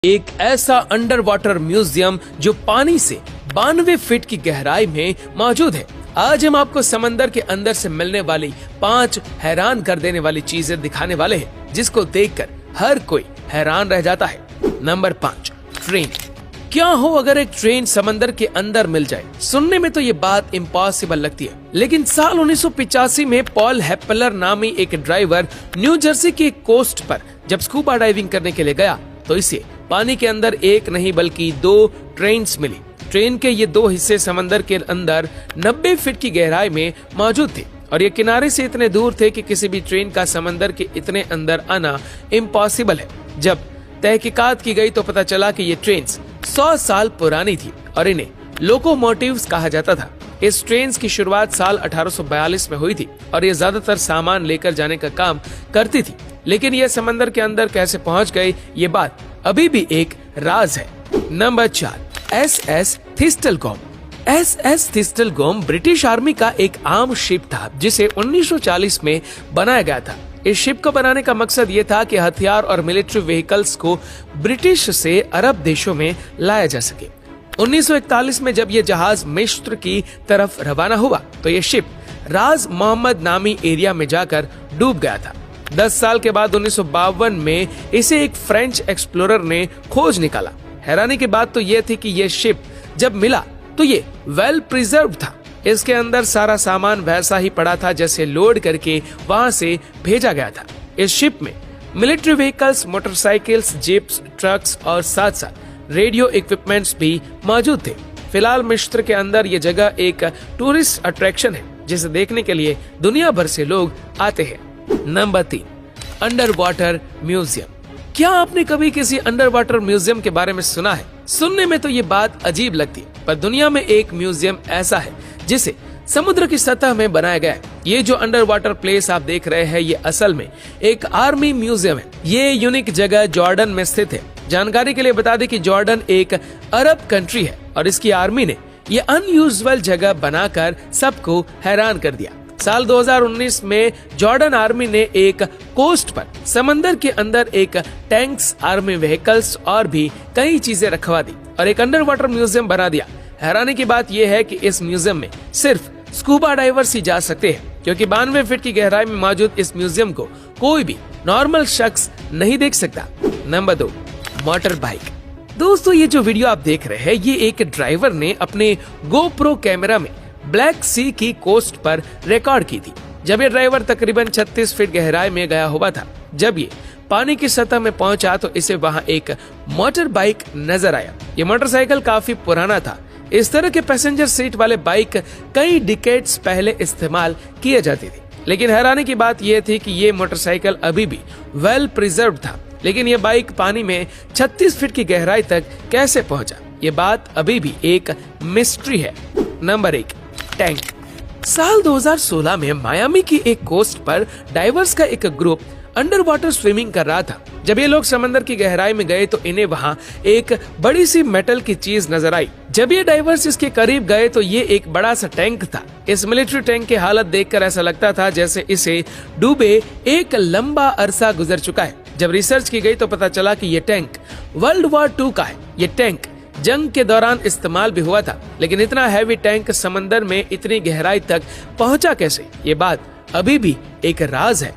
एक ऐसा under water museum जो पानी से 92 फीट की गहराई में मौजूद है। आज हम आपको समंदर के अंदर से मिलने वाली 5 हैरान कर देने वाली चीजें दिखाने वाले हैं, जिसको देखकर हर कोई हैरान रह जाता है। Number 5, train. क्या हो अगर एक ट्रेन समंदर के अंदर मिल जाए? सुनने में तो ये बात इम्पॉसिबल लगती है, लेकिन साल 1985 में पॉल हेप्पलर नामी एक ड्राइवर न्यू जर्सी के कोस्ट पर जब स्कूबा डाइविंग करने के लिए गया तो इसे पानी के अंदर एक नहीं बल्कि 2 ट्रेन्स मिली। ट्रेन के ये 2 हिस्से समंदर के अंदर 90 फीट की गहराई में मौजूद थे और ये किनारे से इतने दूर थे कि किसी भी ट्रेन का समंदर के इतने अंदर आना इम्पॉसिबल है। जब तहकीकात की गई तो पता चला कि ये ट्रेन्स 100 साल पुरानी थी और इन्हें लोकोमोटिव्स कहा जाता था। इस ट्रेन की शुरुआत साल 1842 में हुई थी और ये ज्यादातर सामान लेकर जाने का काम करती थी, लेकिन ये समंदर के अंदर कैसे पहुंच गई, ये बात अभी भी एक राज है। Number 4, SS Thistlegorm. SS Thistlegorm British army का एक आर्म शिप था जिसे 1940 में बनाया गया था। इस शिप को बनाने का मकसद ये था कि हथियार और मिलिट्री व्हीकल्स को ब्रिटिश से अरब देशों में लाया जा सके। 1941 में जब ये जहाज मिस्र की तरफ रवाना हुआ तो ये शिप राज मोहम्मद नामी एरिया में जाकर डूब गया था। 10 साल के बाद 1952 में इसे एक फ्रेंच एक्सप्लोरर ने खोज निकाला। हैरानी की बात तो ये थी कि ये शिप जब मिला तो ये वेल प्रिजर्व था। इसके अंदर सारा सामान वैसा ही पड़ा था जैसे लोड करके वहां से भेजा गया था। इस शिप में military vehicles, motorcycles, jeeps, trucks और साथ साथ रेडियो इक्विपमेंट्स भी मौजूद थे। फिलहाल मिस्र के अंदर ये जगह एक टूरिस्ट अट्रैक्शन है जिसे देखने के लिए दुनिया भर से लोग आते हैं। Number 3, under water museum. क्या आपने कभी किसी अंडर वाटर म्यूजियम के बारे में सुना है? सुनने में तो ये बात अजीब लगती है, पर दुनिया में एक म्यूजियम ऐसा है जिसे समुद्र की सतह में बनाया गया है। ये जो अंडर वाटर प्लेस आप देख रहे हैं, ये असल में एक आर्मी म्यूजियम है। ये यूनिक जगह जॉर्डन में स्थित है। जानकारी के लिए बता दें कि जॉर्डन एक अरब कंट्री है और इसकी आर्मी ने ये अनयूजुअल जगह बनाकर सबको हैरान कर दिया। साल 2019 में जॉर्डन आर्मी ने एक कोस्ट पर समंदर के अंदर एक टैंक्स, आर्मी व्हीकल्स और भी कई चीजें रखवा दी और एक अंडर वाटर म्यूजियम बना दिया। हैरानी की बात यह है कि इस म्यूजियम में सिर्फ स्कूबा डाइवर्स ही जा सकते हैं, क्योंकि 92 फीट की गहराई में मौजूद इस म्यूजियम को कोई भी नॉर्मल शख्स नहीं देख सकता। Number 2, motor bike. दोस्तों, ये जो वीडियो आप देख रहे हैं, ये एक ड्राइवर ने अपने GoPro कैमरा में ब्लैक सी की कोस्ट पर रिकॉर्ड की थी। जब ये ड्राइवर तकरीबन 36 फीट गहराई में गया हुआ था, जब ये पानी की सतह में पहुंचा तो इसे वहां एक मोटर बाइक नजर आया। ये मोटरसाइकिल काफी पुराना था। इस तरह के पैसेंजर सीट वाले बाइक कई डिकेड्स पहले इस्तेमाल किए जाते थे, लेकिन हैरानी की बात यह थी कि ये मोटरसाइकिल अभी भी वेल प्रिजर्व था। लेकिन ये बाइक पानी में 36 फीट की गहराई तक कैसे पहुंचा, ये बात अभी भी एक मिस्ट्री है। Number 1, tank. साल 2016 में मायामी की एक कोस्ट पर डाइवर्स का एक ग्रुप अंडर वाटर स्विमिंग कर रहा था। जब ये लोग समंदर की गहराई में गए तो इन्हें वहां एक बड़ी सी मेटल की चीज नजर आई। जब ये डाइवर्स इसके करीब गए तो ये एक बड़ा सा टैंक था। इस मिलिट्री टैंक की हालत देखकर ऐसा लगता था जैसे इसे डूबे एक लंबा अरसा गुजर चुका है। जब रिसर्च की गई तो पता चला कि ये टैंक वर्ल्ड वॉर 2 का है। ये टैंक जंग के दौरान इस्तेमाल भी हुआ था, लेकिन इतना हैवी टैंक समंदर में इतनी गहराई तक पहुंचा कैसे, ये बात अभी भी एक राज है।